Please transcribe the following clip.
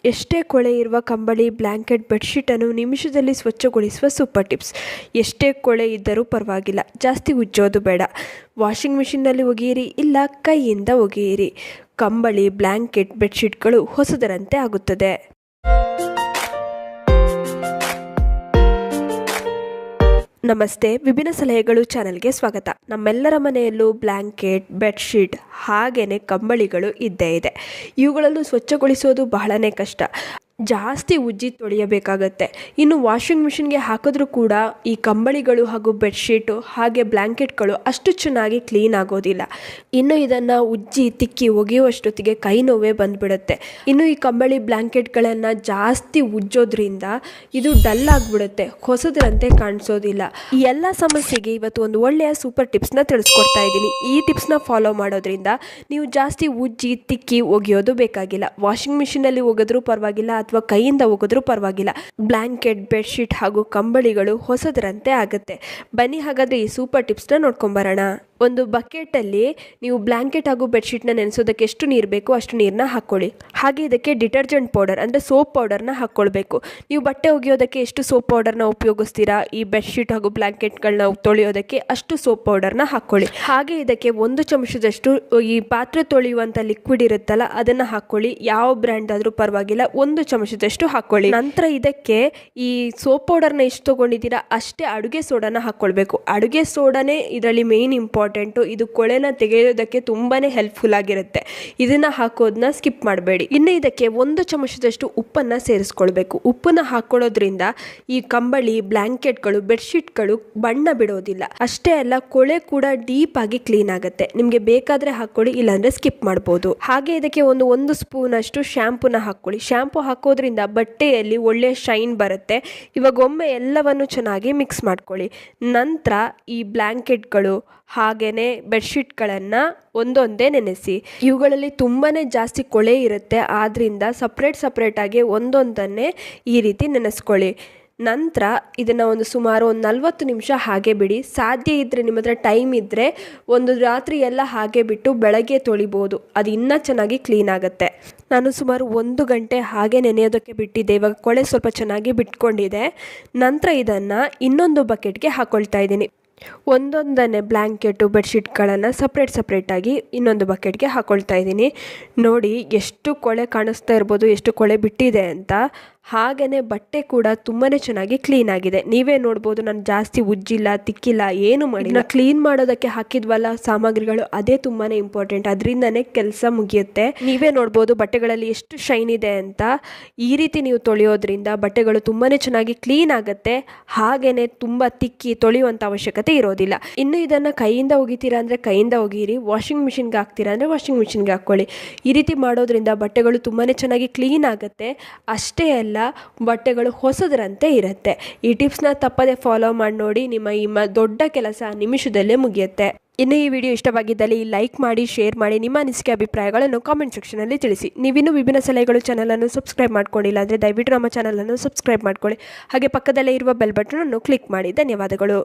ಎಷ್ಟೇ ಕೊಳೆ ಇರುವ ಕಂಬಳಿ, ಬ್ಲ್ಯಾಂಕೆಟ್, ಬೆಡ್ಶೀಟನ್ನು ನಿಮಿಷದಲ್ಲಿ ಸ್ವಚ್ಛಗೊಳಿಸುವ ಸೂಪರ್ ಟಿಪ್ಸ್. ಎಷ್ಟೇ ಕೊಳೆ ಇದ್ದರೂ ಪರವಾಗಿಲ್ಲ, ಜಾಸ್ತಿ ಉಜ್ಜೋದು ಬೇಡ. ವಾಷಿಂಗ್ ಮಿಷಿನ್ನಲ್ಲಿ ಒಗೆಯಿರಿ, ಇಲ್ಲ ಕೈಯಿಂದ ಒಗೆಯಿರಿ. ಕಂಬಳಿ, ಬ್ಲ್ಯಾಂಕೆಟ್, ಬೆಡ್ಶೀಟ್ಗಳು ಹೊಸದರಂತೆ ಆಗುತ್ತದೆ. ನಮಸ್ತೆ, ವಿಭಿನ್ನ ಸಲಹೆಗಳು ಚಾನೆಲ್ಗೆ ಸ್ವಾಗತ. ನಮ್ಮೆಲ್ಲರ ಮನೆಯಲ್ಲೂ ಬ್ಲ್ಯಾಂಕೆಟ್, ಬೆಡ್ಶೀಟ್ ಹಾಗೆಯೇ ಕಂಬಳಿಗಳು ಇದ್ದೇ ಇದೆ. ಇವುಗಳನ್ನು ಸ್ವಚ್ಛಗೊಳಿಸೋದು ಬಹಳನೇ ಕಷ್ಟ. ಜಾಸ್ತಿ ಉಜ್ಜಿ ತೊಳೆಯಬೇಕಾಗತ್ತೆ. ಇನ್ನು ವಾಷಿಂಗ್ ಮಿಷಿನ್ಗೆ ಹಾಕಿದ್ರೂ ಕೂಡ ಈ ಕಂಬಳಿಗಳು ಹಾಗೂ ಬೆಡ್ಶೀಟು ಹಾಗೆ ಬ್ಲ್ಯಾಂಕೆಟ್ಗಳು ಅಷ್ಟು ಚೆನ್ನಾಗಿ ಕ್ಲೀನ್ ಆಗೋದಿಲ್ಲ. ಇನ್ನು ಇದನ್ನು ಉಜ್ಜಿ ತಿಕ್ಕಿ ಒಗೆಯುವಷ್ಟೊತ್ತಿಗೆ ಕೈ ನೋವೇ ಬಂದುಬಿಡುತ್ತೆ. ಇನ್ನು ಈ ಕಂಬಳಿ, ಬ್ಲ್ಯಾಂಕೆಟ್ಗಳನ್ನು ಜಾಸ್ತಿ ಉಜ್ಜೋದ್ರಿಂದ ಇದು ಡಲ್ ಆಗಿಬಿಡುತ್ತೆ, ಹೊಸದರಂತೆ ಕಾಣಿಸೋದಿಲ್ಲ. ಈ ಎಲ್ಲ ಸಮಸ್ಯೆಗೆ ಇವತ್ತು ಒಂದು ಒಳ್ಳೆಯ ಸೂಪರ್ ಟಿಪ್ಸ್ನ ತಿಳಿಸ್ಕೊಡ್ತಾ ಇದ್ದೀನಿ. ಈ ಟಿಪ್ಸ್ನ ಫಾಲೋ ಮಾಡೋದ್ರಿಂದ ನೀವು ಜಾಸ್ತಿ ಉಜ್ಜಿ ತಿಕ್ಕಿ ಒಗೆಯೋದು ಬೇಕಾಗಿಲ್ಲ. ವಾಷಿಂಗ್ ಮಿಷಿನಲ್ಲಿ ಒಗೆದ್ರೂ ಪರವಾಗಿಲ್ಲ ಅಥವಾ ಕೈಯಿಂದ ಒಗೆದ್ರೂ ಪರವಾಗಿಲ್ಲ. ಬ್ಲ್ಯಾಂಕೆಟ್, ಬೆಡ್ಶೀಟ್ ಹಾಗೂ ಕಂಬಳಿಗಳು ಹೊಸದರಂತೆ ಆಗುತ್ತೆ. ಬನ್ನಿ ಹಾಗಾದರೆ ಈ ಸೂಪರ್ ಟಿಪ್ಸ್ನ ನೋಡ್ಕೊಂಬರೋಣ. ಒಂದು ಬಕೆಟಲ್ಲಿ ನೀವು ಬ್ಲ್ಯಾಂಕೆಟ್ ಹಾಗೂ ಬೆಡ್ಶೀಟ್ನ ನೆನೆಸೋದಕ್ಕೆ ಎಷ್ಟು ನೀರು ಬೇಕೋ ಅಷ್ಟು ನೀರನ್ನ ಹಾಕ್ಕೊಳ್ಳಿ. ಹಾಗೆ ಇದಕ್ಕೆ ಡಿಟರ್ಜೆಂಟ್ ಪೌಡರ್ ಅಂದರೆ ಸೋಪ್ ಪೌಡರ್ನ ಹಾಕ್ಕೊಳ್ಬೇಕು. ನೀವು ಬಟ್ಟೆ ಒಗೆಯೋದಕ್ಕೆ ಎಷ್ಟು ಸೋಪ್ ಪೌಡರ್ನ ಉಪಯೋಗಿಸ್ತೀರಾ, ಈ ಬೆಡ್ಶೀಟ್ ಹಾಗೂ ಬ್ಲ್ಯಾಂಕೆಟ್ಗಳನ್ನ ತೊಳೆಯೋದಕ್ಕೆ ಅಷ್ಟು ಸೋಪ್ ಪೌಡರ್ನ ಹಾಕ್ಕೊಳ್ಳಿ. ಹಾಗೆ ಇದಕ್ಕೆ 1 ಚಮಚದಷ್ಟು ಈ ಪಾತ್ರೆ ತೊಳೆಯುವಂಥ ಲಿಕ್ವಿಡ್ ಇರುತ್ತಲ್ಲ ಅದನ್ನು ಹಾಕ್ಕೊಳ್ಳಿ. ಯಾವ ಬ್ರ್ಯಾಂಡ್ ಆದರೂ ಪರವಾಗಿಲ್ಲ, 1 ಚಮಚದಷ್ಟು ಹಾಕ್ಕೊಳ್ಳಿ. ನಂತರ ಇದಕ್ಕೆ ಈ ಸೋಪ್ ಪೌಡರ್ನ ಎಷ್ಟು ತೊಗೊಂಡಿದ್ದೀರಾ ಅಷ್ಟೇ ಅಡುಗೆ ಸೋಡಾನ ಹಾಕ್ಕೊಳ್ಬೇಕು. ಅಡುಗೆ ಸೋಡಾನೇ ಇದರಲ್ಲಿ ಮೇನ್ ಇಂಪಾರ್ಟೆಂಟು. ಇದು ಕೊಳೆನ ತೆಗೆಯೋದಕ್ಕೆ ತುಂಬಾನೇ ಹೆಲ್ಪ್ಫುಲ್ ಆಗಿರುತ್ತೆ. ಇದನ್ನ ಹಾಕೋದನ್ನ ಸ್ಕಿಪ್ ಮಾಡಬೇಡಿ. ಇನ್ನು ಇದಕ್ಕೆ 1 ಚಮಚದಷ್ಟು ಉಪ್ಪನ್ನು ಸೇರಿಸ್ಕೊಳ್ಬೇಕು. ಉಪ್ಪನ್ನ ಹಾಕೊಳ್ಳೋದ್ರಿಂದ ಈ ಕಂಬಳಿ, ಬ್ಲ್ಯಾಂಕೆಟ್ಗಳು, ಬೆಡ್ಶೀಟ್ಗಳು ಬಣ್ಣ ಬಿಡೋದಿಲ್ಲ. ಅಷ್ಟೇ ಅಲ್ಲ, ಕೊಳೆ ಕೂಡ ಡೀಪ್ ಆಗಿ ಕ್ಲೀನ್ ಆಗುತ್ತೆ. ನಿಮಗೆ ಬೇಕಾದ್ರೆ ಹಾಕೊಳ್ಳಿ, ಇಲ್ಲಾಂದ್ರೆ ಸ್ಕಿಪ್ ಮಾಡ್ಬೋದು. ಹಾಗೆ ಇದಕ್ಕೆ ಒಂದು ಸ್ಪೂನ್ ಅಷ್ಟು ಶ್ಯಾಂಪೂನ ಹಾಕೊಳ್ಳಿ. ಶ್ಯಾಂಪು ಹಾಕೋದ್ರಿಂದ ಬಟ್ಟೆಯಲ್ಲಿ ಒಳ್ಳೆ ಶೈನ್ ಬರುತ್ತೆ. ಇವಾಗ ಒಮ್ಮೆ ಎಲ್ಲವನ್ನು ಚೆನ್ನಾಗಿ ಮಿಕ್ಸ್ ಮಾಡ್ಕೊಳ್ಳಿ. ನಂತರ ಈ ಬ್ಲ್ಯಾಂಕೆಟ್ಗಳು ಹಾಗೆಯೇ ಬೆಡ್ಶೀಟ್ಗಳನ್ನು ಒಂದೊಂದೇ ನೆನೆಸಿ. ಇವುಗಳಲ್ಲಿ ತುಂಬಾ ಜಾಸ್ತಿ ಕೊಳೆ ಇರುತ್ತೆ, ಆದ್ದರಿಂದ ಸಪ್ರೇಟಾಗಿ ಒಂದೊಂದನ್ನೇ ಈ ರೀತಿ ನೆನೆಸ್ಕೊಳ್ಳಿ. ನಂತರ ಇದನ್ನು ಸುಮಾರು 40 ನಿಮಿಷ ಹಾಗೆ ಬಿಡಿ. ಸಾಧ್ಯ ಇದ್ದರೆ, ನಿಮ್ಮ ಹತ್ರ ಟೈಮ್ ಇದ್ದರೆ ಒಂದು ರಾತ್ರಿ ಎಲ್ಲ ಹಾಗೆ ಬಿಟ್ಟು ಬೆಳಗ್ಗೆ ತೊಳಿಬೋದು. ಅದು ಇನ್ನೂ ಚೆನ್ನಾಗಿ ಕ್ಲೀನ್ ಆಗುತ್ತೆ. ನಾನು ಸುಮಾರು 1 ಗಂಟೆ ಹಾಗೆ ನೆನೆಯೋದಕ್ಕೆ ಬಿಟ್ಟಿದ್ದೆ. ಇವಾಗ ಕೊಳೆ ಸ್ವಲ್ಪ ಚೆನ್ನಾಗಿ ಬಿಟ್ಕೊಂಡಿದೆ. ನಂತರ ಇದನ್ನು ಇನ್ನೊಂದು ಬಕೆಟ್ಗೆ ಹಾಕ್ಕೊಳ್ತಾ ಇದ್ದೀನಿ. ಒಂದೊಂದನ್ನೇ ಬ್ಲ್ಯಾಂಕೆಟು, ಬೆಡ್ಶೀಟ್ಗಳನ್ನು ಸಪ್ರೇಟಾಗಿ ಇನ್ನೊಂದು ಬಕೆಟ್ಗೆ ಹಾಕ್ಕೊಳ್ತಾ ಇದ್ದೀನಿ. ನೋಡಿ ಎಷ್ಟು ಕೊಳೆ ಕಾಣಿಸ್ತಾ ಇರ್ಬೋದು, ಎಷ್ಟು ಕೊಳೆ ಬಿಟ್ಟಿದೆ ಅಂತ. ಹಾಗೆಯೇ ಬಟ್ಟೆ ಕೂಡ ತುಂಬಾ ಚೆನ್ನಾಗಿ ಕ್ಲೀನ್ ಆಗಿದೆ. ನೀವೇ ನೋಡ್ಬೋದು, ನಾನು ಜಾಸ್ತಿ ಉಜ್ಜಿಲ್ಲ, ತಿಕ್ಕಿಲ್ಲ, ಏನು ಮಾಡಿಲ್ಲ. ಕ್ಲೀನ್ ಮಾಡೋದಕ್ಕೆ ಹಾಕಿದ್ವಲ್ಲ ಸಾಮಗ್ರಿಗಳು, ಅದೇ ತುಂಬಾ ಇಂಪಾರ್ಟೆಂಟ್. ಅದರಿಂದನೇ ಕೆಲಸ ಮುಗಿಯುತ್ತೆ. ನೀವೇ ನೋಡ್ಬೋದು ಬಟ್ಟೆಗಳಲ್ಲಿ ಎಷ್ಟು ಶೈನ್ ಇದೆ ಅಂತ. ಈ ರೀತಿ ನೀವು ತೊಳೆಯೋದ್ರಿಂದ ಬಟ್ಟೆಗಳು ತುಂಬಾ ಚೆನ್ನಾಗಿ ಕ್ಲೀನ್ ಆಗುತ್ತೆ. ಹಾಗೆಯೇ ತುಂಬ ತಿಕ್ಕಿ ತೊಳೆಯುವಂಥ ಅವಶ್ಯಕತೆ ಇರೋದಿಲ್ಲ. ಇನ್ನು ಇದನ್ನು ಕೈಯಿಂದ ಒಗಿತೀರಾ ಅಂದರೆ ಕೈಯಿಂದ ಒಗೀರಿ, ವಾಷಿಂಗ್ ಮಿಷಿನ್ಗೆ ಹಾಕ್ತೀರಾ ಅಂದರೆ ವಾಷಿಂಗ್ ಮಿಷಿನ್ಗೆ ಹಾಕ್ಕೊಳ್ಳಿ. ಈ ರೀತಿ ಮಾಡೋದ್ರಿಂದ ಬಟ್ಟೆಗಳು ತುಂಬಾ ಚೆನ್ನಾಗಿ ಕ್ಲೀನ್ ಆಗುತ್ತೆ. ಅಷ್ಟೇ ಅಲ್ಲ, ಬಟ್ಟೆಗಳು ಹೊಸದರಂತೆ ಇರುತ್ತೆ. ಈ ಟಿಪ್ಸ್ನ ತಪ್ಪದೆ ಫಾಲೋ ಮಾಡಿ ನೋಡಿ. ನಿಮ್ಮ ಈ ದೊಡ್ಡ ಕೆಲಸ ನಿಮಿಷದಲ್ಲೇ ಮುಗಿಯುತ್ತೆ. ಇನ್ನು ಈ ವಿಡಿಯೋ ಇಷ್ಟವಾಗಿದ್ದಲ್ಲಿ ಲೈಕ್ ಮಾಡಿ, ಶೇರ್ ಮಾಡಿ. ನಿಮ್ಮ ಅನಿಸಿಕೆ, ಅಭಿಪ್ರಾಯಗಳನ್ನು ಕಾಮೆಂಟ್ ಸೆಕ್ಷನಲ್ಲಿ ತಿಳಿಸಿ. ನೀವಿನ್ನೂ ವಿಭಿನ್ನ ಸಲಹೆಗಳು ಚಾನಲನ್ನು ಸಬ್ಸ್ಕ್ರೈಬ್ ಮಾಡ್ಕೊಂಡಿಲ್ಲ ಅಂದರೆ ದಯವಿಟ್ಟು ನಮ್ಮ ಚಾನಲನ್ನು ಸಬ್ಸ್ಕ್ರೈಬ್ ಮಾಡ್ಕೊಳ್ಳಿ. ಹಾಗೆ ಪಕ್ಕದಲ್ಲೇ ಇರುವ ಬೆಲ್ ಬಟನನ್ನು ಕ್ಲಿಕ್ ಮಾಡಿ. ಧನ್ಯವಾದಗಳು.